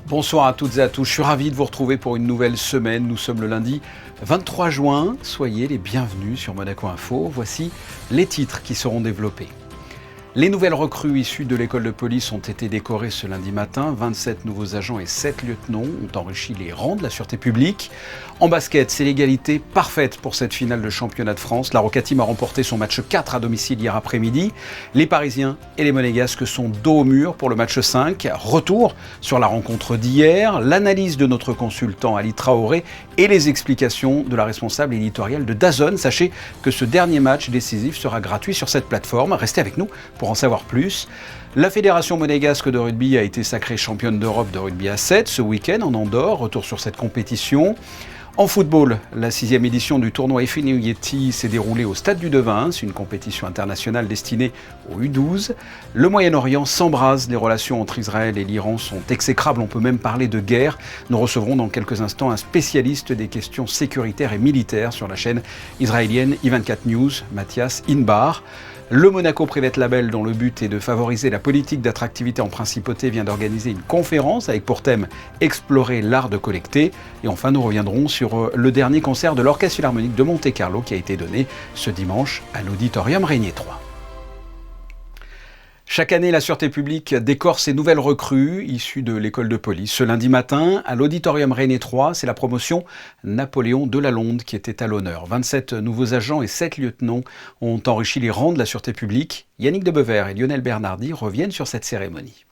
Bonsoir à toutes et à tous, je suis ravi de vous retrouver pour une nouvelle semaine. Nous sommes le lundi 23 juin, soyez les bienvenus sur Monaco Info. Voici les titres qui seront développés. Les nouvelles recrues issues de l'école de police ont été décorées ce lundi matin. 27 nouveaux agents et 7 lieutenants ont enrichi les rangs de la sûreté publique. En basket, c'est l'égalité parfaite pour cette finale de championnat de France. La Roca Team a remporté son match 4 à domicile hier après-midi. Les Parisiens et les Monégasques sont dos au mur pour le match 5. Retour sur la rencontre d'hier, l'analyse de notre consultant Ali Traoré et les explications de la responsable éditoriale de DAZN. Sachez que ce dernier match décisif sera gratuit sur cette plateforme. Restez avec nous pour en savoir plus. La Fédération monégasque de rugby a été sacrée championne d'Europe de rugby à 7 ce week-end en Andorre. Retour sur cette compétition. En football, la 6e édition du tournoi FNU Yeti s'est déroulée au Stade du Devin. C'est une compétition internationale destinée aux U12. Le Moyen-Orient s'embrase. Les relations entre Israël et l'Iran sont exécrables. On peut même parler de guerre. Nous recevrons dans quelques instants un spécialiste des questions sécuritaires et militaires sur la chaîne israélienne I24 News, Mathias Inbar. Le Monaco Private Label, dont le but est de favoriser la politique d'attractivité en principauté, vient d'organiser une conférence avec pour thème « Explorer l'art de collecter ». Et enfin, nous reviendrons sur le dernier concert de l'Orchestre Philharmonique de Monte-Carlo qui a été donné ce dimanche à l'Auditorium Régnier 3. Chaque année, la Sûreté publique décore ses nouvelles recrues issues de l'école de police. Ce lundi matin, à l'Auditorium Régnier 3, c'est la promotion Napoléon Delalonde qui était à l'honneur. 27 nouveaux agents et 7 lieutenants ont enrichi les rangs de la Sûreté publique. Yannick Debever et Lionel Bernardi reviennent sur cette cérémonie.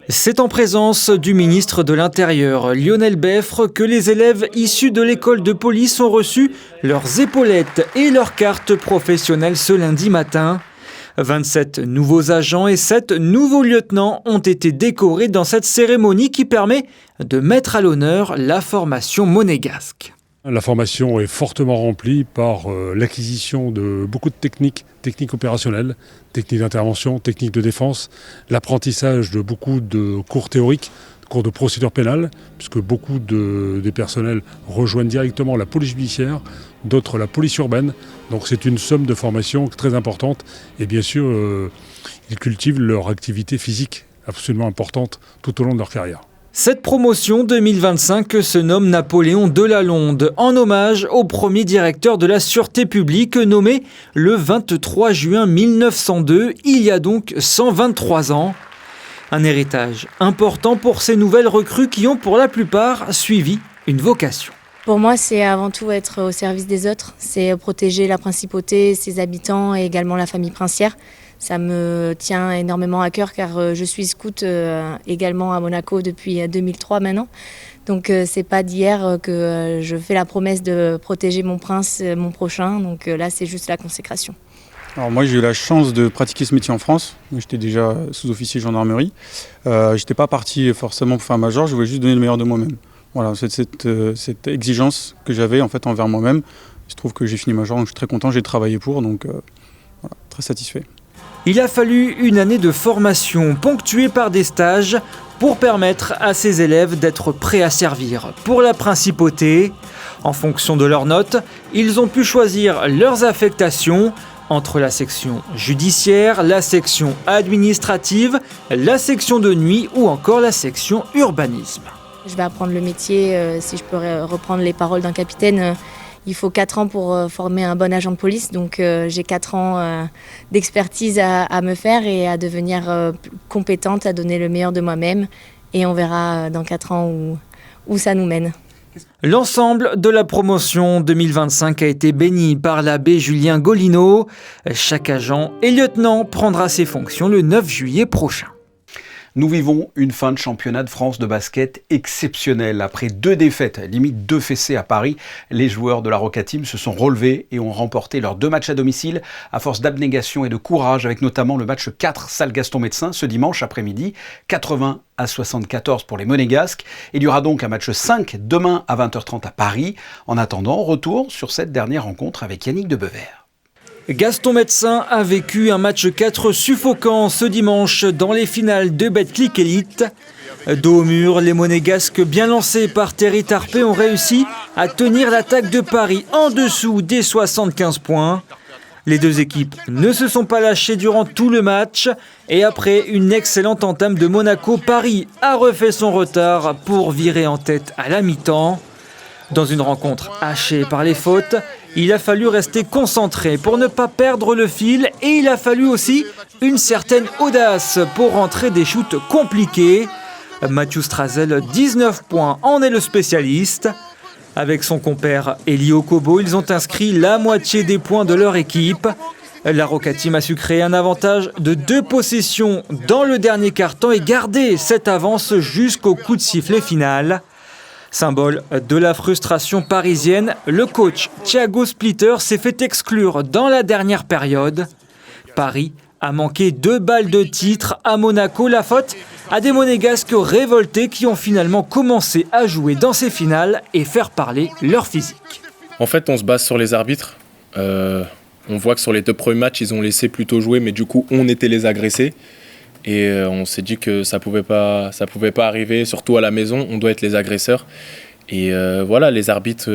C'est en présence du ministre de l'Intérieur, Lionel Beffre, que les élèves issus de l'école de police ont reçu leurs épaulettes et leurs cartes professionnelles ce lundi matin. 27 nouveaux agents et 7 nouveaux lieutenants ont été décorés dans cette cérémonie qui permet de mettre à l'honneur la formation monégasque. La formation est fortement remplie par l'acquisition de beaucoup de techniques opérationnelles, techniques d'intervention, techniques de défense, l'apprentissage de beaucoup de cours théoriques, cours de procédure pénale, puisque beaucoup des personnels rejoignent directement la police judiciaire, d'autres la police urbaine. Donc c'est une somme de formation très importante et bien sûr, ils cultivent leur activité physique absolument importante tout au long de leur carrière. Cette promotion 2025 se nomme Napoléon Delalonde, en hommage au premier directeur de la Sûreté publique nommé le 23 juin 1902, il y a donc 123 ans. Un héritage important pour ces nouvelles recrues qui ont pour la plupart suivi une vocation. Pour moi, c'est avant tout être au service des autres. C'est protéger la principauté, ses habitants et également la famille princière. Ça me tient énormément à cœur car je suis scout également à Monaco depuis 2003 maintenant. Donc c'est pas d'hier que je fais la promesse de protéger mon prince, mon prochain. Donc là, c'est juste la consécration. Alors moi j'ai eu la chance de pratiquer ce métier en France. J'étais déjà sous-officier gendarmerie. J'étais pas parti forcément pour faire un major, je voulais juste donner le meilleur de moi-même. Voilà, cette exigence que j'avais en fait envers moi-même. Il se trouve que j'ai fini major, donc je suis très content, j'ai travaillé pour, donc voilà, très satisfait. Il a fallu une année de formation ponctuée par des stages pour permettre à ces élèves d'être prêts à servir pour la principauté. En fonction de leurs notes, ils ont pu choisir leurs affectations entre la section judiciaire, la section administrative, la section de nuit ou encore la section urbanisme. Je vais apprendre le métier, si je peux reprendre les paroles d'un capitaine, il faut 4 ans pour former un bon agent de police, donc j'ai 4 ans d'expertise à me faire et à devenir compétente, à donner le meilleur de moi-même et on verra dans 4 ans où ça nous mène. L'ensemble de la promotion 2025 a été béni par l'abbé Julien Golino. Chaque agent et lieutenant prendra ses fonctions le 9 juillet prochain. Nous vivons une fin de championnat de France de basket exceptionnelle. Après 2 défaites, limite 2 fessées à Paris, les joueurs de la Roca Team se sont relevés et ont remporté leurs 2 matchs à domicile à force d'abnégation et de courage, avec notamment le match 4 salle Gaston Médecin ce dimanche après-midi, 80-74 pour les Monégasques. Il y aura donc un match 5 demain à 20h30 à Paris. En attendant, retour sur cette dernière rencontre avec Yannick Debever. Gaston Médecin a vécu un match 4 suffocant ce dimanche dans les finales de Betclic Elite. Dos au mur, les Monégasques bien lancés par Terry Tarpé ont réussi à tenir l'attaque de Paris en dessous des 75 points. Les deux équipes ne se sont pas lâchées durant tout le match et après une excellente entame de Monaco, Paris a refait son retard pour virer en tête à la mi-temps. Dans une rencontre hachée par les fautes, il a fallu rester concentré pour ne pas perdre le fil et il a fallu aussi une certaine audace pour rentrer des shoots compliqués. Mathieu Strazel, 19 points, en est le spécialiste. Avec son compère Elio Kobo, ils ont inscrit la moitié des points de leur équipe. La Roca Team a su créer un avantage de 2 possessions dans le dernier quart-temps et garder cette avance jusqu'au coup de sifflet final. Symbole de la frustration parisienne, le coach Thiago Splitter s'est fait exclure dans la dernière période. Paris a manqué 2 balles de titre à Monaco. La faute à des Monégasques révoltés qui ont finalement commencé à jouer dans ces finales et faire parler leur physique. En fait, on se base sur les arbitres. On voit que sur les 2 premiers matchs, ils ont laissé plutôt jouer, mais du coup, on était les agressés. Et on s'est dit que ça pouvait pas arriver, surtout à la maison, on doit être les agresseurs. Et voilà, les arbitres,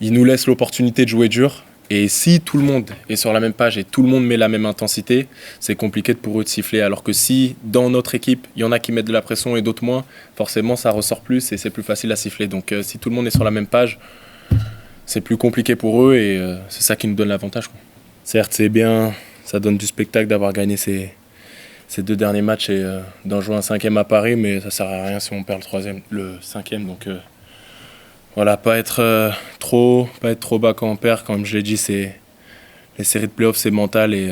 ils nous laissent l'opportunité de jouer dur. Et si tout le monde est sur la même page et tout le monde met la même intensité, c'est compliqué pour eux de siffler. Alors que si, dans notre équipe, il y en a qui mettent de la pression et d'autres moins, forcément, ça ressort plus et c'est plus facile à siffler. Donc si tout le monde est sur la même page, c'est plus compliqué pour eux et c'est ça qui nous donne l'avantage, quoi. Certes, c'est bien, ça donne du spectacle d'avoir gagné ces 2 derniers matchs et d'en jouer un 5e à Paris, mais ça sert à rien si on perd le 5e. Donc voilà, pas être trop bas quand on perd. Comme je l'ai dit, les séries de playoffs, c'est mental et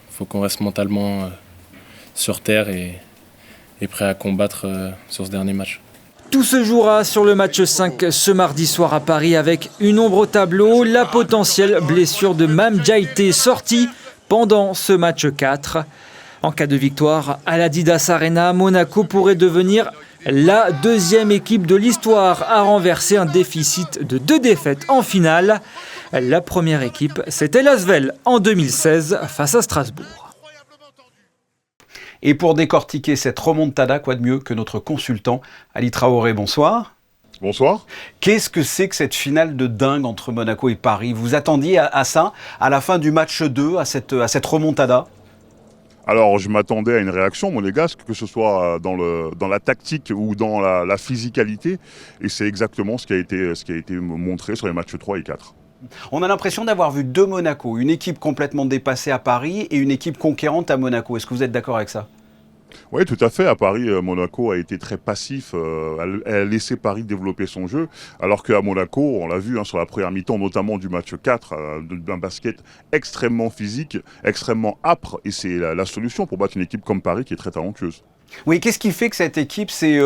faut qu'on reste mentalement sur terre et prêt à combattre sur ce dernier match. Tout se jouera sur le match 5 ce mardi soir à Paris avec une ombre au tableau, la potentielle blessure de Mame Diaité sortie pendant ce match 4. En cas de victoire à l'Adidas Arena, Monaco pourrait devenir la 2e équipe de l'histoire à renverser un déficit de 2 défaites en finale. La première équipe, c'était l'Asvel en 2016 face à Strasbourg. Et pour décortiquer cette remontada, quoi de mieux que notre consultant Ali Traoré. Bonsoir. Bonsoir. Qu'est-ce que c'est que cette finale de dingue entre Monaco et Paris ? Vous attendiez à ça, à la fin du match 2, à cette remontada ? Alors, je m'attendais à une réaction monégasque, que ce soit dans la tactique ou dans la physicalité. Et c'est exactement ce qui a été montré sur les matchs 3 et 4. On a l'impression d'avoir vu 2 Monaco, une équipe complètement dépassée à Paris et une équipe conquérante à Monaco. Est-ce que vous êtes d'accord avec ça ? Oui, tout à fait. À Paris, Monaco a été très passif. Elle a laissé Paris développer son jeu. Alors qu'à Monaco, on l'a vu sur la première mi-temps, notamment du match 4, d'un basket extrêmement physique, extrêmement âpre. Et c'est la solution pour battre une équipe comme Paris qui est très talentueuse. Oui, qu'est-ce qui fait que cette équipe s'est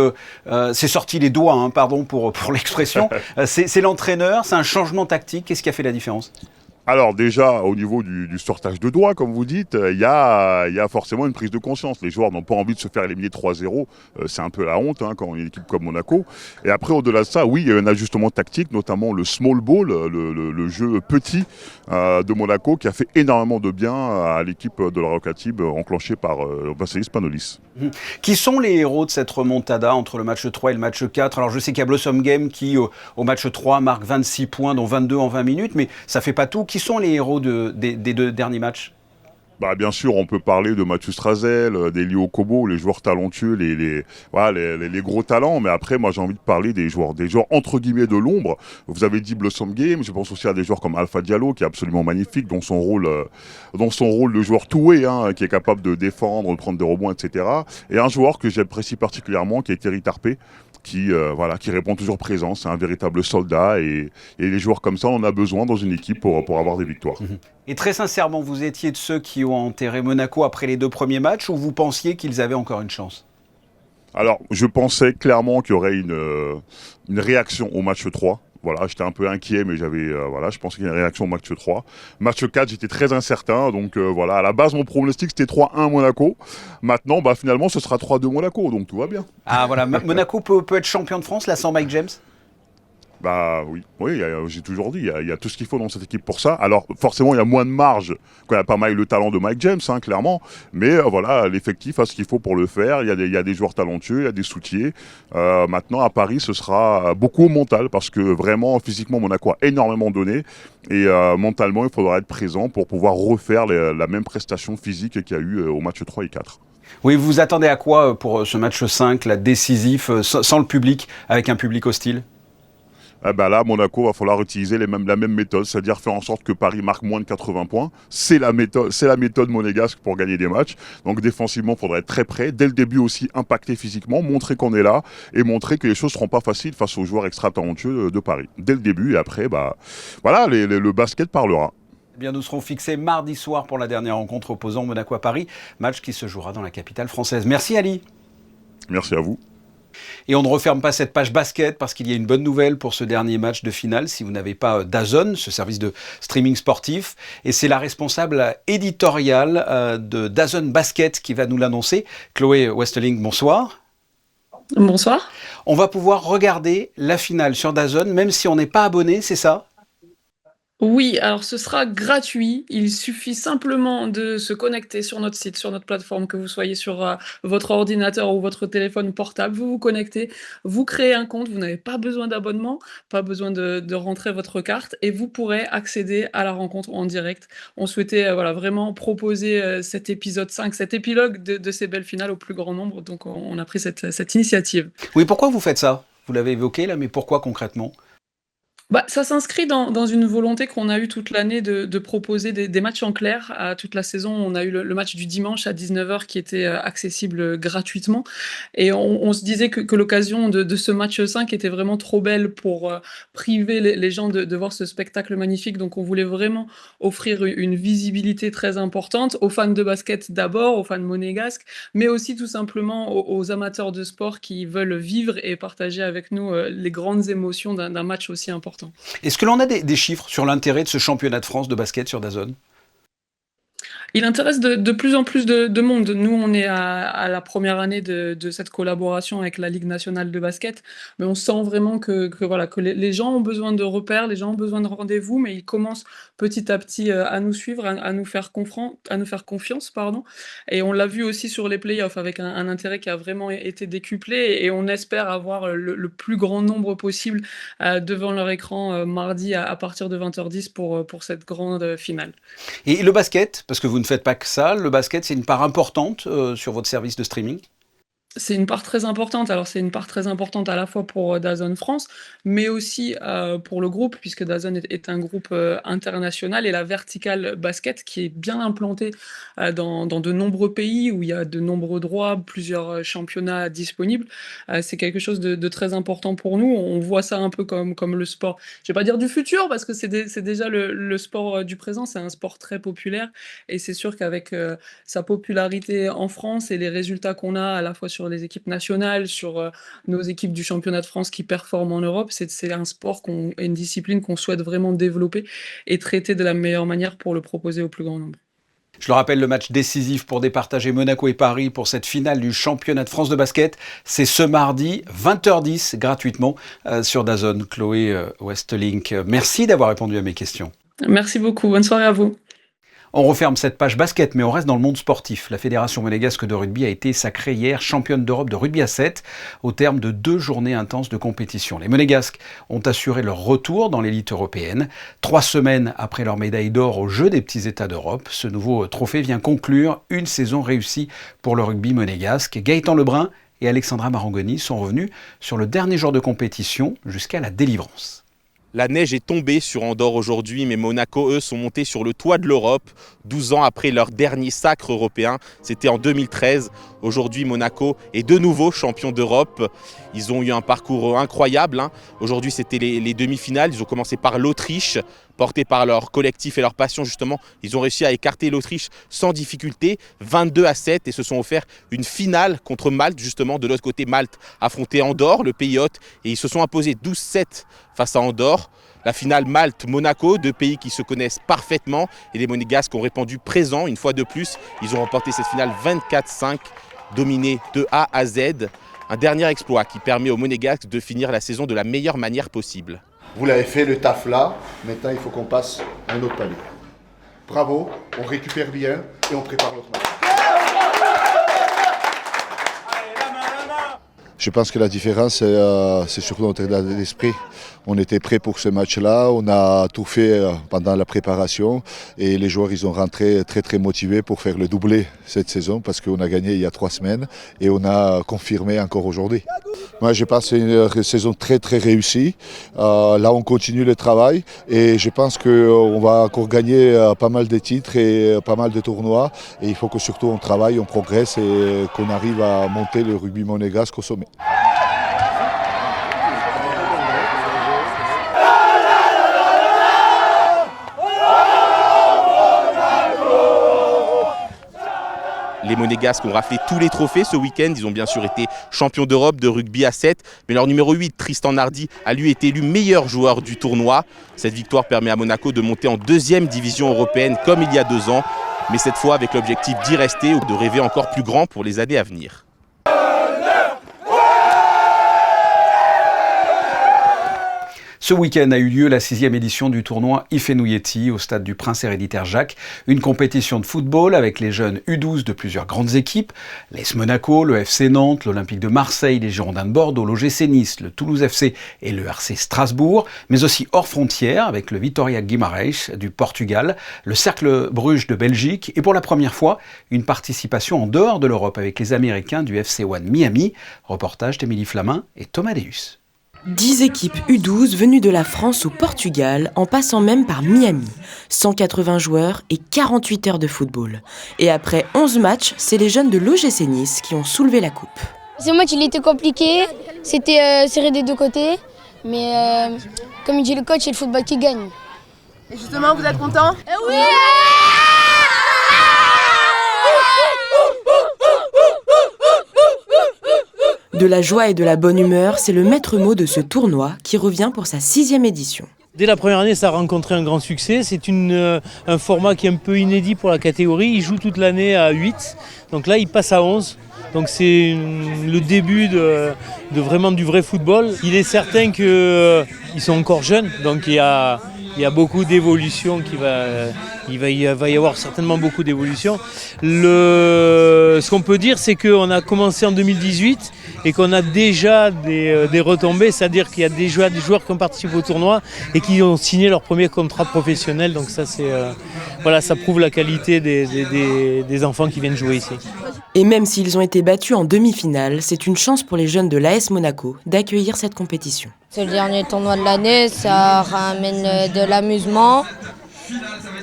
sorti les doigts, pardon pour l'expression. C'est l'entraîneur, c'est un changement tactique. Qu'est-ce qui a fait la différence ? Alors déjà, au niveau du sortage de doigts, comme vous dites, il y a forcément une prise de conscience. Les joueurs n'ont pas envie de se faire éliminer 3-0. C'est un peu la honte quand on est une équipe comme Monaco. Et après, au-delà de ça, oui, il y a un ajustement tactique, notamment le small ball, le jeu petit de Monaco, qui a fait énormément de bien à l'équipe de la Roca Team, enclenchée par Vasselis Panolis. Qui sont les héros de cette remontada entre le match 3 et le match 4 ? Alors je sais qu'il y a Blossom Game qui, au match 3, marque 26 points, dont 22 en 20 minutes, mais ça ne fait pas tout. Qui sont les héros des 2 derniers matchs ? Bien sûr, on peut parler de Mathieu Strazel, d'Elio Kobo, les joueurs talentueux, les gros talents. Mais après, moi, j'ai envie de parler des joueurs entre guillemets de l'ombre. Vous avez dit Blossom Game. Je pense aussi à des joueurs comme Alpha Diallo, qui est absolument magnifique, dans son rôle de joueur two-way, qui est capable de défendre, de prendre des rebonds, etc. Et un joueur que j'apprécie particulièrement, qui est Terry Tarpé, qui répond toujours présent. C'est un véritable soldat et les joueurs comme ça, on en a besoin dans une équipe pour avoir des victoires. Et très sincèrement, vous étiez de ceux qui ont enterré Monaco après les 2 premiers matchs ou vous pensiez qu'ils avaient encore une chance ? Alors, je pensais clairement qu'il y aurait une réaction au match 3. Voilà, j'étais un peu inquiet, mais je pensais qu'il y avait une réaction au match 3. Match 4, j'étais très incertain, donc à la base, mon pronostic, c'était 3-1 Monaco. Maintenant, finalement, ce sera 3-2 Monaco, donc tout va bien. Ah voilà, Monaco peut être champion de France, là, sans Mike James ? Bah oui, j'ai toujours dit, il y a tout ce qu'il faut dans cette équipe pour ça. Alors forcément, il y a moins de marge quand il n'y a pas le talent de Mike James, hein, clairement. Mais voilà, l'effectif a ce qu'il faut pour le faire. Il y a des joueurs talentueux, il y a des soutiers. Maintenant, à Paris, ce sera beaucoup au mental parce que vraiment, physiquement, Monaco a énormément donné. Et mentalement, il faudra être présent pour pouvoir refaire la même prestation physique qu'il y a eu au match 3 et 4. Oui, vous vous attendez à quoi pour ce match 5, là, décisif, sans le public, avec un public hostile ? Là, Monaco va falloir utiliser la même méthode, c'est-à-dire faire en sorte que Paris marque moins de 80 points. C'est la méthode monégasque pour gagner des matchs. Donc défensivement, il faudra être très prêt. Dès le début aussi, impacter physiquement, montrer qu'on est là et montrer que les choses ne seront pas faciles face aux joueurs extra talentueux de Paris. Dès le début et après, voilà, le basket parlera. Eh bien, nous serons fixés mardi soir pour la dernière rencontre opposant Monaco à Paris, match qui se jouera dans la capitale française. Merci Ali. Merci à vous. Et on ne referme pas cette page basket parce qu'il y a une bonne nouvelle pour ce dernier match de finale si vous n'avez pas DAZN, ce service de streaming sportif. Et c'est la responsable éditoriale de DAZN Basket qui va nous l'annoncer. Chloé Westeling, bonsoir. Bonsoir. On va pouvoir regarder la finale sur DAZN même si on n'est pas abonné, c'est ça ? Oui, alors ce sera gratuit. Il suffit simplement de se connecter sur notre site, sur notre plateforme, que vous soyez sur votre ordinateur ou votre téléphone portable. Vous vous connectez, vous créez un compte, vous n'avez pas besoin d'abonnement, pas besoin de rentrer votre carte et vous pourrez accéder à la rencontre en direct. On souhaitait vraiment proposer cet épisode 5, cet épilogue de ces belles finales au plus grand nombre. Donc on a pris cette initiative. Oui, pourquoi vous faites ça ? Vous l'avez évoqué là, mais pourquoi concrètement ? Ça s'inscrit dans une volonté qu'on a eue toute l'année de proposer des matchs en clair. Toute la saison, on a eu le match du dimanche à 19h qui était accessible gratuitement. Et on se disait que l'occasion de ce match 5 était vraiment trop belle pour priver les gens de voir ce spectacle magnifique. Donc on voulait vraiment offrir une visibilité très importante aux fans de basket d'abord, aux fans monégasques, mais aussi tout simplement aux amateurs de sport qui veulent vivre et partager avec nous les grandes émotions d'un match aussi important. Est-ce que l'on a des chiffres sur l'intérêt de ce championnat de France de basket sur DAZN ? Il intéresse de plus en plus de monde. Nous, on est à la première année de cette collaboration avec la Ligue nationale de basket, mais on sent vraiment que les gens ont besoin de repères, les gens ont besoin de rendez-vous, mais ils commencent petit à petit à nous suivre, à nous faire confiance, pardon. Et on l'a vu aussi sur les playoffs avec un intérêt qui a vraiment été décuplé, et on espère avoir le plus grand nombre possible devant leur écran mardi à partir de 20h10 pour cette grande finale. Et le basket, parce que vous ne faites pas que ça, le basket c'est une part importante sur votre service de streaming ? C'est une part très importante. Alors, c'est une part très importante à la fois pour DAZN France, mais aussi pour le groupe, puisque DAZN est un groupe international, et la verticale basket qui est bien implantée dans de nombreux pays où il y a de nombreux droits, plusieurs championnats disponibles. C'est quelque chose de très important pour nous. On voit ça un peu comme le sport, je ne vais pas dire du futur, parce que c'est déjà le sport du présent. C'est un sport très populaire, et c'est sûr qu'avec sa popularité en France et les résultats qu'on a à la fois sur les équipes nationales, sur nos équipes du championnat de France qui performent en Europe, c'est un sport et une discipline qu'on souhaite vraiment développer et traiter de la meilleure manière pour le proposer au plus grand nombre. Je le rappelle, le match décisif pour départager Monaco et Paris pour cette finale du championnat de France de basket, c'est ce mardi, 20h10, gratuitement, sur DAZN. Chloé Westeling, merci d'avoir répondu à mes questions. Merci beaucoup, bonne soirée à vous. On referme cette page basket, mais on reste dans le monde sportif. La Fédération monégasque de rugby a été sacrée hier championne d'Europe de rugby à 7 au terme de 2 journées intenses de compétition. Les monégasques ont assuré leur retour dans l'élite européenne. 3 semaines après leur médaille d'or aux Jeux des petits États d'Europe, ce nouveau trophée vient conclure une saison réussie pour le rugby monégasque. Gaëtan Lebrun et Alexandra Marangoni sont revenus sur le dernier jour de compétition jusqu'à la délivrance. La neige est tombée sur Andorre aujourd'hui, mais Monaco, eux, sont montés sur le toit de l'Europe 12 ans après leur dernier sacre européen. C'était en 2013. Aujourd'hui, Monaco est de nouveau champion d'Europe. Ils ont eu un parcours incroyable. Aujourd'hui, c'était les demi-finales. Ils ont commencé par l'Autriche, portés par leur collectif et leur passion justement. Ils ont réussi à écarter l'Autriche sans difficulté, 22-7, et se sont offerts une finale contre Malte. Justement, de l'autre côté, Malte affrontait Andorre, le pays hôte, et ils se sont imposés 12-7 face à Andorre. La finale Malte-Monaco, 2 pays qui se connaissent parfaitement, et les Monégasques ont répondu présent une fois de plus. Ils ont remporté cette finale 24-5, dominée de A à Z. Un dernier exploit qui permet aux Monégasques de finir la saison de la meilleure manière possible. Vous l'avez fait, le taf là. Maintenant, il faut qu'on passe à un autre palier. Bravo, on récupère bien et on prépare l'autre match. Je pense que la différence, c'est surtout notre état d'esprit. On était prêts pour ce match-là, on a tout fait pendant la préparation et les joueurs ils ont rentré très très motivés pour faire le doublé cette saison parce qu'on a gagné il y a 3 semaines et on a confirmé encore aujourd'hui. Moi je pense que c'est une saison très très réussie. Là on continue le travail et je pense qu'on va encore gagner pas mal de titres et pas mal de tournois et il faut que surtout on travaille, on progresse et qu'on arrive à monter le rugby monégasque au sommet. Les Monégasques ont raflé tous les trophées ce week-end. Ils ont bien sûr été champions d'Europe de rugby à 7. Mais leur numéro 8, Tristan Nardi, a lui été élu meilleur joueur du tournoi. Cette victoire permet à Monaco de monter en 2e division européenne comme il y a 2 ans. Mais cette fois avec l'objectif d'y rester ou de rêver encore plus grand pour les années à venir. Ce week-end a eu lieu la 6e édition du tournoi Ifenuyeti au stade du Prince héréditaire Jacques, une compétition de football avec les jeunes U12 de plusieurs grandes équipes, l'AS Monaco, le FC Nantes, l'Olympique de Marseille, les Girondins de Bordeaux, l'OGC Nice, le Toulouse FC et le RC Strasbourg, mais aussi hors frontières avec le Vitória Guimarães du Portugal, le Cercle Bruges de Belgique et pour la première fois, une participation en dehors de l'Europe avec les Américains du FC One Miami. Reportage d'Émilie Flamin et Thomas Deus. 10 équipes U12 venues de la France au Portugal, en passant même par Miami. 180 joueurs et 48 heures de football. Et après 11 matchs, c'est les jeunes de l'OGC Nice qui ont soulevé la coupe. Ce match, il était compliqué, c'était serré des deux côtés. Mais comme il dit le coach, c'est le football qui gagne. Et justement, vous êtes content ? Oui. De la joie et de la bonne humeur, c'est le maître mot de ce tournoi qui revient pour sa 6e édition. Dès la première année, ça a rencontré un grand succès. C'est un format qui est un peu inédit pour la catégorie. Il joue toute l'année à 8. Donc là, il passe à 11. Donc c'est le début de vraiment du vrai football. Il est certain qu'ils sont encore jeunes. Donc il y a beaucoup d'évolution il va y avoir certainement beaucoup d'évolution. Ce qu'on peut dire, c'est qu'on a commencé en 2018 et qu'on a déjà des retombées, c'est-à-dire qu'il y a déjà des joueurs qui ont participé au tournoi et qui ont signé leur premier contrat professionnel. Donc ça, ça prouve la qualité des enfants qui viennent jouer ici. Et même s'ils ont été battus en demi-finale, c'est une chance pour les jeunes de l'AS Monaco d'accueillir cette compétition. C'est le dernier tournoi de l'année, ça ramène de l'amusement.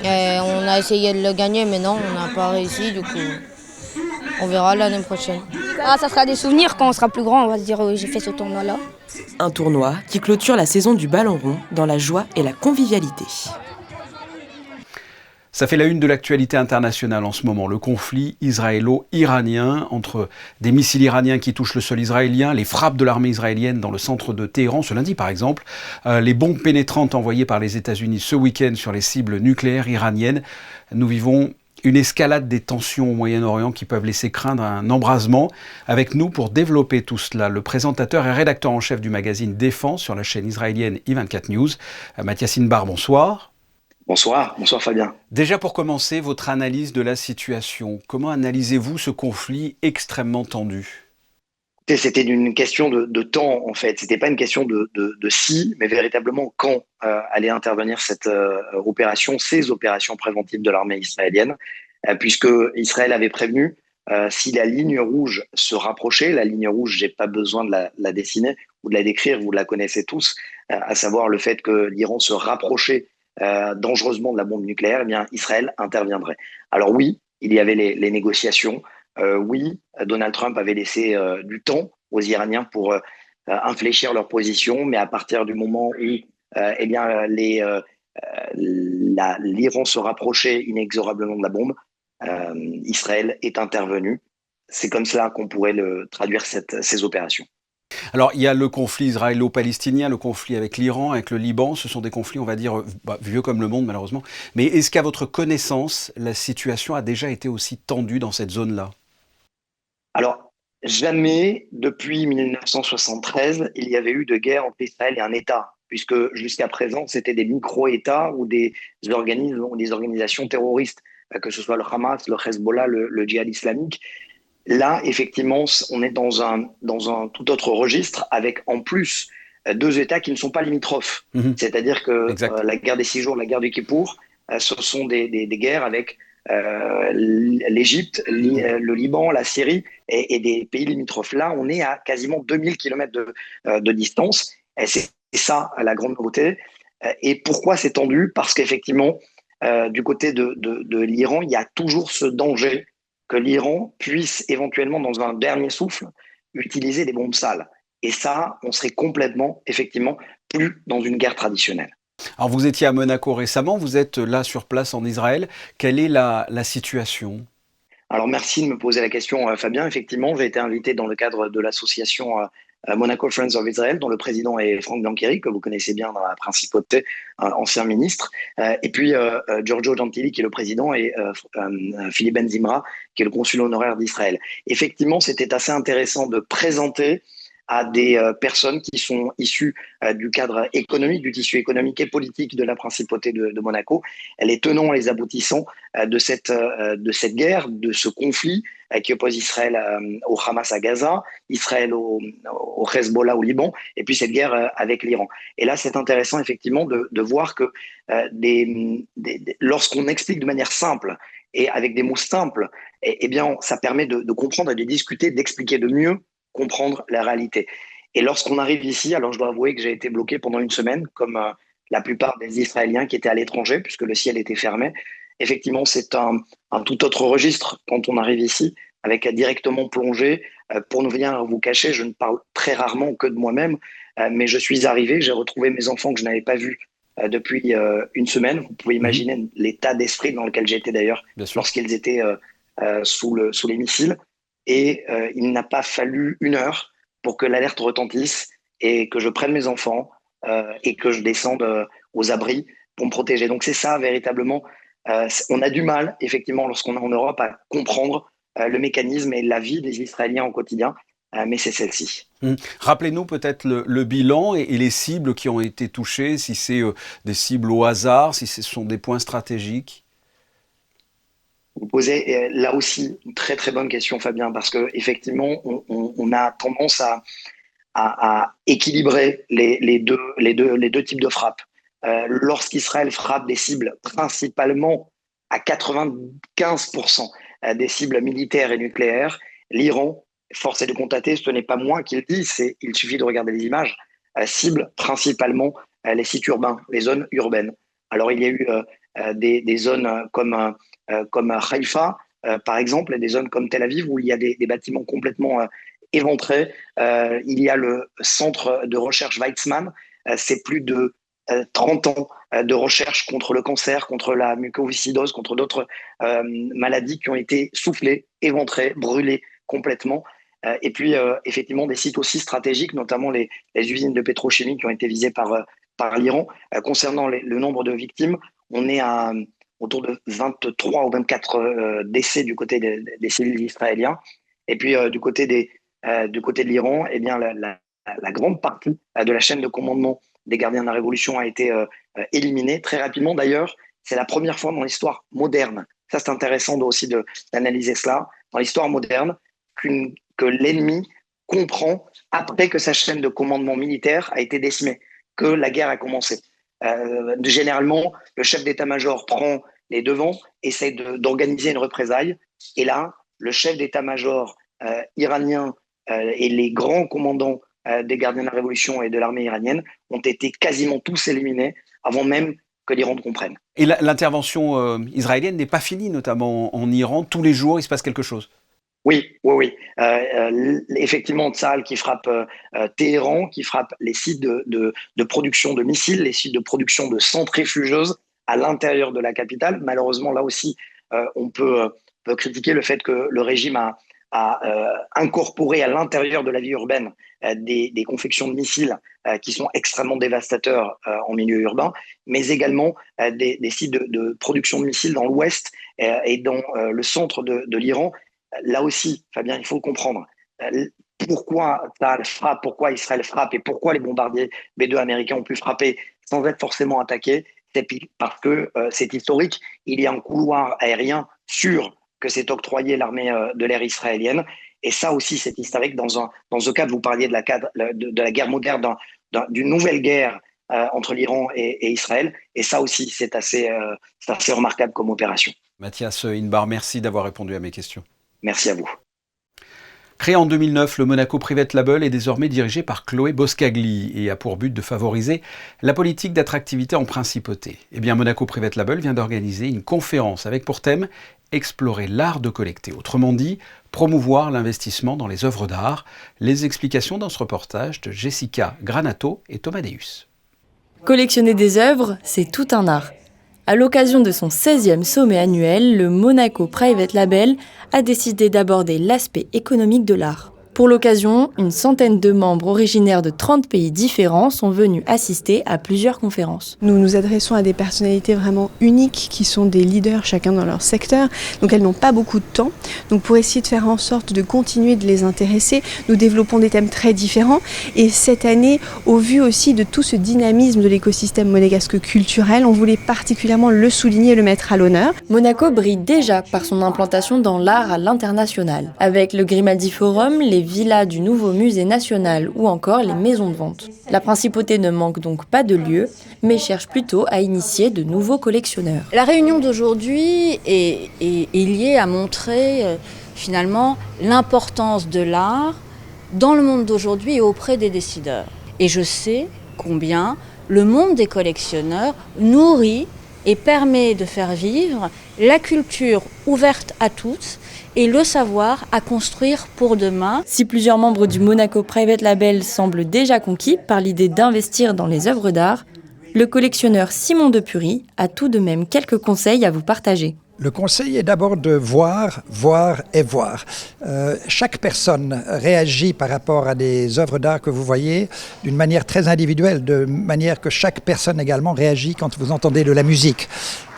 Et on a essayé de le gagner, mais non, on n'a pas réussi, du coup, on verra l'année prochaine. Ça sera des souvenirs quand on sera plus grand, on va se dire j'ai fait ce tournoi-là. Un tournoi qui clôture la saison du ballon rond dans la joie et la convivialité. Ça fait la une de l'actualité internationale en ce moment, le conflit israélo-iranien entre des missiles iraniens qui touchent le sol israélien, les frappes de l'armée israélienne dans le centre de Téhéran, ce lundi par exemple, les bombes pénétrantes envoyées par les États-Unis ce week-end sur les cibles nucléaires iraniennes. Nous vivons une escalade des tensions au Moyen-Orient qui peuvent laisser craindre un embrasement. Avec nous pour développer tout cela, le présentateur et rédacteur en chef du magazine Défense sur la chaîne israélienne I24 News, Mathias Inbar, bonsoir. Bonsoir Fabien. Déjà pour commencer, votre analyse de la situation. Comment analysez-vous ce conflit extrêmement tendu ? C'était une question de temps en fait. C'était pas une question de si, mais véritablement quand allait intervenir cette opération, ces opérations préventives de l'armée israélienne, puisque Israël avait prévenu si la ligne rouge se rapprochait. La ligne rouge, j'ai pas besoin de la dessiner ou de la décrire, vous la connaissez tous, à savoir le fait que l'Iran se rapprochait dangereusement de la bombe nucléaire, eh bien Israël interviendrait. Alors oui, il y avait les négociations. Oui, Donald Trump avait laissé du temps aux Iraniens pour infléchir leur position, mais à partir du moment où l'Iran se rapprochait inexorablement de la bombe, Israël est intervenu. C'est comme cela qu'on pourrait traduire ces opérations. Alors, il y a le conflit israélo-palestinien, le conflit avec l'Iran, avec le Liban. Ce sont des conflits, on va dire, vieux comme le monde, malheureusement. Mais est-ce qu'à votre connaissance, la situation a déjà été aussi tendue dans cette zone-là ? Alors, jamais, depuis 1973, il y avait eu de guerre entre Israël et un État. puisque jusqu'à présent, c'était des micro-États ou des organismes ou des organisations terroristes, que ce soit le Hamas, le Hezbollah, le djihad islamique. Là, effectivement, on est dans un tout autre registre, avec en plus deux États qui ne sont pas limitrophes. C'est-à-dire que la guerre des 6 jours, la guerre du Kippour, ce sont des guerres avec l'Égypte, le Liban, la Syrie et des pays limitrophes. Là, on est à quasiment 2000 km de distance. Et c'est ça la grande nouveauté. Et pourquoi c'est tendu? Parce qu'effectivement, du côté de l'Iran, il y a toujours ce danger que l'Iran puisse éventuellement, dans un dernier souffle, utiliser des bombes sales. Et ça, on serait complètement, effectivement, plus dans une guerre traditionnelle. Alors vous étiez à Monaco récemment, vous êtes là sur place en Israël. Quelle est la situation ? Alors merci de me poser la question, Fabien. Effectivement, j'ai été invité dans le cadre de l'association Monaco Friends of Israel, dont le président est Franck Biancheri, que vous connaissez bien dans la principauté, ancien ministre. Et puis Giorgio Gentili, qui est le président, et Philippe Ben Zimra, qui est le consul honoraire d'Israël. Effectivement, c'était assez intéressant de présenter à des personnes qui sont issues du cadre économique, du tissu économique et politique de la principauté de Monaco, les tenants et les aboutissants de cette guerre, de ce conflit qui oppose Israël au Hamas à Gaza, Israël au Hezbollah au Liban, et puis cette guerre avec l'Iran. Et là, c'est intéressant effectivement de voir que lorsqu'on explique de manière simple et avec des mots simples, eh bien, ça permet de comprendre et de discuter, d'expliquer de mieux comprendre la réalité. Et lorsqu'on arrive ici, alors je dois avouer que j'ai été bloqué pendant une semaine, comme la plupart des Israéliens qui étaient à l'étranger, puisque le ciel était fermé. Effectivement, c'est un tout autre registre quand on arrive ici, avec directement plongé. Pour ne rien vous cacher, je ne parle très rarement que de moi-même, mais je suis arrivé, j'ai retrouvé mes enfants que je n'avais pas vus depuis une semaine. Vous pouvez imaginer l'état d'esprit dans lequel j'étais d'ailleurs, lorsqu'ils étaient sous les missiles. Et il n'a pas fallu 1 heure pour que l'alerte retentisse et que je prenne mes enfants et que je descende aux abris pour me protéger. Donc c'est ça véritablement. On a du mal, effectivement, lorsqu'on est en Europe, à comprendre le mécanisme et la vie des Israéliens au quotidien, mais c'est celle-ci. Rappelez-nous peut-être le bilan et les cibles qui ont été touchées, si c'est des cibles au hasard, si ce sont des points stratégiques. Vous posez là aussi une très très bonne question, Fabien, parce qu'effectivement, on a tendance à équilibrer les deux types de frappes. Lorsqu'Israël frappe des cibles principalement à 95% des cibles militaires et nucléaires, l'Iran, force est de constater, ce n'est pas moi qui le dis, il suffit de regarder les images, cible principalement les sites urbains, les zones urbaines. Alors il y a eu des zones comme Haïfa, par exemple, et des zones comme Tel Aviv où il y a des bâtiments complètement éventrés. Il y a le centre de recherche Weizmann, c'est plus de 30 ans de recherche contre le cancer, contre la mucoviscidose, contre d'autres maladies qui ont été soufflées, éventrées, brûlées complètement. Et puis, effectivement, des sites aussi stratégiques, notamment les usines de pétrochimie qui ont été visées par l'Iran. Concernant le nombre de victimes, on est autour de 23 ou 24 décès du côté des civils israéliens. Et puis, du côté de l'Iran, eh bien, la grande partie de la chaîne de commandement des gardiens de la Révolution a été éliminée très rapidement. D'ailleurs, c'est la première fois dans l'histoire moderne, ça c'est intéressant aussi d'analyser cela, dans l'histoire moderne, que l'ennemi comprend, après que sa chaîne de commandement militaire a été décimée, que la guerre a commencé. Généralement, le chef d'état-major prend les devants, essaie d'organiser une représaille, et là, le chef d'état-major iranien et les grands commandants des gardiens de la Révolution et de l'armée iranienne ont été quasiment tous éliminés avant même que l'Iran ne comprenne. Et l'intervention israélienne n'est pas finie, notamment en Iran. Tous les jours, il se passe quelque chose. Oui. Effectivement, Tsahal qui frappe Téhéran, qui frappe les sites de production de missiles, les sites de production de centrifugeuses à l'intérieur de la capitale. Malheureusement, là aussi, on peut critiquer le fait que le régime a incorporé à l'intérieur de la vie urbaine des confections de missiles qui sont extrêmement dévastateurs en milieu urbain, mais également des sites de production de missiles dans l'ouest et dans le centre de l'Iran. Là aussi, Fabien, il faut comprendre, pourquoi Tsahal frappe, pourquoi Israël frappe et pourquoi les bombardiers B-2 américains ont pu frapper sans être forcément attaqués, c'est parce que c'est historique. Il y a un couloir aérien sûr que s'est octroyé l'armée de l'air israélienne. Et ça aussi, c'est historique. Dans ce cadre, vous parliez de la guerre moderne, d'une nouvelle guerre entre l'Iran et Israël. Et ça aussi, c'est assez remarquable comme opération. Mathias Inbar, merci d'avoir répondu à mes questions. Merci à vous. Créé en 2009, le Monaco Private Label est désormais dirigé par Chloé Boscagli et a pour but de favoriser la politique d'attractivité en principauté. Eh bien, Monaco Private Label vient d'organiser une conférence avec pour thème « Explorer l'art de collecter ». Autrement dit, promouvoir l'investissement dans les œuvres d'art. Les explications dans ce reportage de Jessica Granato et Thomas Deus. Collectionner des œuvres, c'est tout un art. À l'occasion de son 16e sommet annuel, le Monaco Private Label a décidé d'aborder l'aspect économique de l'art. Pour l'occasion, une centaine de membres originaires de 30 pays différents sont venus assister à plusieurs conférences. Nous nous adressons à des personnalités vraiment uniques qui sont des leaders chacun dans leur secteur, donc elles n'ont pas beaucoup de temps. Donc pour essayer de faire en sorte de continuer de les intéresser, nous développons des thèmes très différents et cette année, au vu aussi de tout ce dynamisme de l'écosystème monégasque culturel, on voulait particulièrement le souligner et le mettre à l'honneur. Monaco brille déjà par son implantation dans l'art à l'international. Avec le Grimaldi Forum, les villas du nouveau musée national ou encore les maisons de vente. La principauté ne manque donc pas de lieux, mais cherche plutôt à initier de nouveaux collectionneurs. La réunion d'aujourd'hui est liée à montrer finalement l'importance de l'art dans le monde d'aujourd'hui et auprès des décideurs. Et je sais combien le monde des collectionneurs nourrit et permet de faire vivre la culture ouverte à tous et le savoir à construire pour demain. Si plusieurs membres du Monaco Private Label semblent déjà conquis par l'idée d'investir dans les œuvres d'art, le collectionneur Simon Depury a tout de même quelques conseils à vous partager. Le conseil est d'abord de voir, voir et voir. Chaque personne réagit par rapport à des œuvres d'art que vous voyez d'une manière très individuelle, de manière que chaque personne également réagit quand vous entendez de la musique.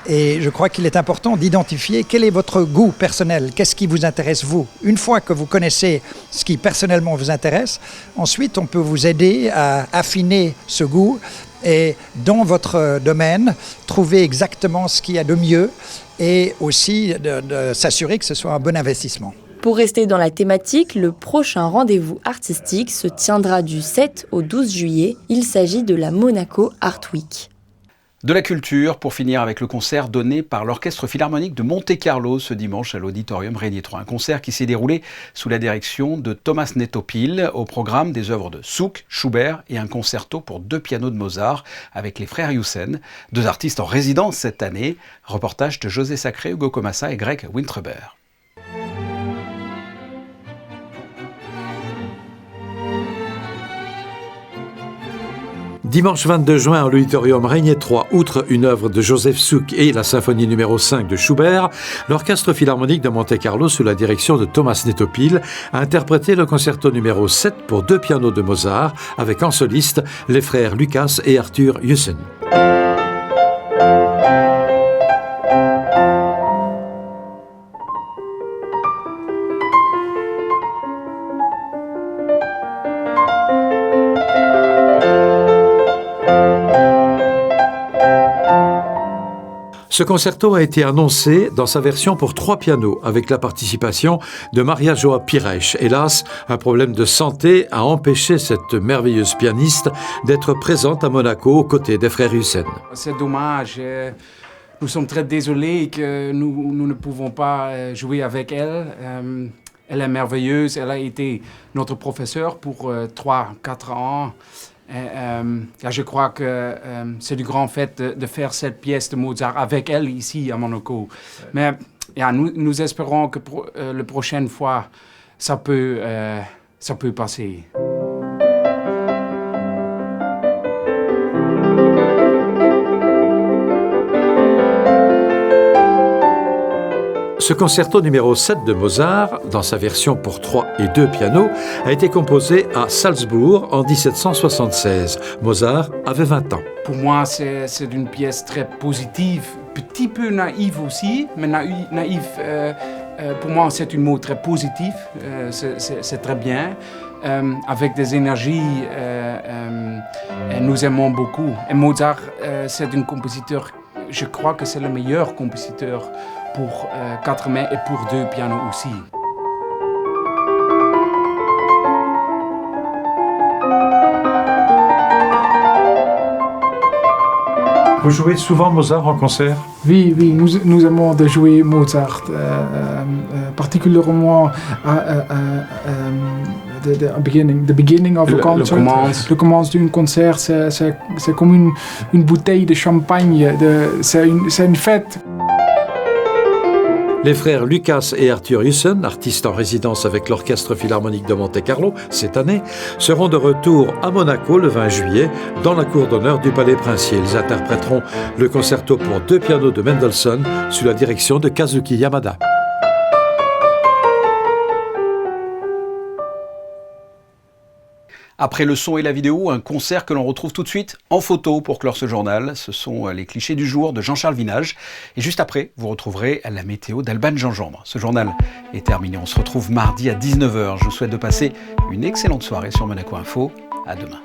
Et je crois qu'il est important d'identifier quel est votre goût personnel, qu'est-ce qui vous intéresse vous. Une fois que vous connaissez ce qui personnellement vous intéresse, ensuite on peut vous aider à affiner ce goût et dans votre domaine, trouver exactement ce qu'il y a de mieux et aussi de s'assurer que ce soit un bon investissement. Pour rester dans la thématique, le prochain rendez-vous artistique se tiendra du 7 au 12 juillet. Il s'agit de la Monaco Art Week. De la culture, pour finir avec le concert donné par l'Orchestre Philharmonique de Monte-Carlo ce dimanche à l'Auditorium Régnier 3. Un concert qui s'est déroulé sous la direction de Thomas Netopil, au programme des œuvres de Suk, Schubert et un concerto pour 2 pianos de Mozart avec les frères Yusen, 2 artistes en résidence cette année. Reportage de José Sacré, Hugo Comassa et Greg Wintreber. Dimanche 22 juin, à l'Auditorium Régnier 3, outre une œuvre de Joseph Suk et la symphonie numéro 5 de Schubert, l'Orchestre Philharmonique de Monte-Carlo, sous la direction de Thomas Netopil, a interprété le concerto numéro 7 pour 2 pianos de Mozart, avec en soliste les frères Lucas et Arthur Yusen. Ce concerto a été annoncé dans sa version pour 3 pianos, avec la participation de Maria Joa Pires. Hélas, un problème de santé a empêché cette merveilleuse pianiste d'être présente à Monaco aux côtés des frères Yusen. C'est dommage. Nous sommes très désolés que nous ne pouvons pas jouer avec elle. Elle est merveilleuse. Elle a été notre professeure pour 3-4 ans. Je crois que c'est du grand fait de faire cette pièce de Mozart avec elle ici à Monaco. Mais nous espérons que la prochaine fois, ça peut passer. Ce concerto numéro 7 de Mozart, dans sa version pour 3 et 2 pianos, a été composé à Salzbourg en 1776. Mozart avait 20 ans. Pour moi, c'est une pièce très positive, petit peu naïve aussi, mais naïve pour moi, c'est un mot très positif, c'est très bien, avec des énergies, nous aimons beaucoup. Et Mozart, c'est un compositeur, je crois que c'est le meilleur compositeur pour 4 mains et pour 2 pianos aussi. Vous jouez souvent Mozart en concert? Oui, nous aimons de jouer Mozart, particulièrement the beginning of a concert. Le commencement d'un concert, c'est comme une bouteille de champagne, c'est une fête. Les frères Lucas et Arthur Husson, artistes en résidence avec l'Orchestre Philharmonique de Monte-Carlo cette année, seront de retour à Monaco le 20 juillet dans la cour d'honneur du Palais Princier. Ils interpréteront le concerto pour 2 pianos de Mendelssohn sous la direction de Kazuki Yamada. Après le son et la vidéo, un concert que l'on retrouve tout de suite en photo pour clore ce journal. Ce sont les clichés du jour de Jean-Charles Vinage. Et juste après, vous retrouverez la météo d'Alban Gingembre. Ce journal est terminé. On se retrouve mardi à 19h. Je vous souhaite de passer une excellente soirée sur Monaco Info. À demain.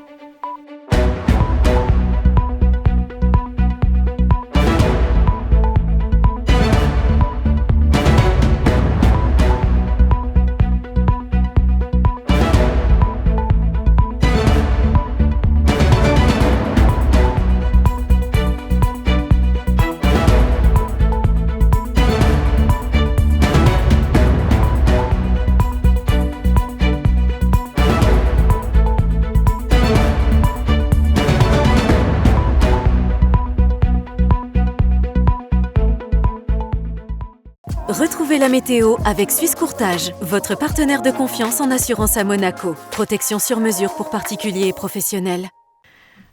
Retrouvez la météo avec Suisse Courtage, votre partenaire de confiance en assurance à Monaco. Protection sur mesure pour particuliers et professionnels.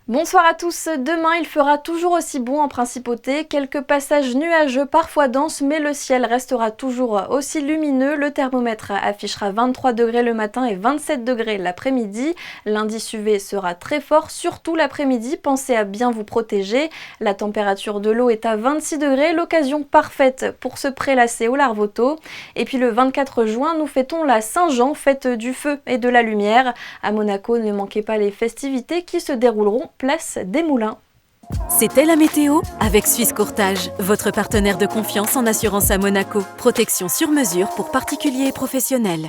Bonsoir à tous, demain il fera toujours aussi bon en principauté, quelques passages nuageux parfois denses mais le ciel restera toujours aussi lumineux, le thermomètre affichera 23 degrés le matin et 27 degrés l'après-midi, l'indice UV sera très fort, surtout l'après-midi, pensez à bien vous protéger, la température de l'eau est à 26 degrés, l'occasion parfaite pour se prélasser au larvoto, et puis le 24 juin nous fêtons la Saint-Jean, fête du feu et de la lumière, à Monaco ne manquez pas les festivités qui se dérouleront place des Moulins. C'était la météo avec Suisse Courtage, votre partenaire de confiance en assurance à Monaco. Protection sur mesure pour particuliers et professionnels.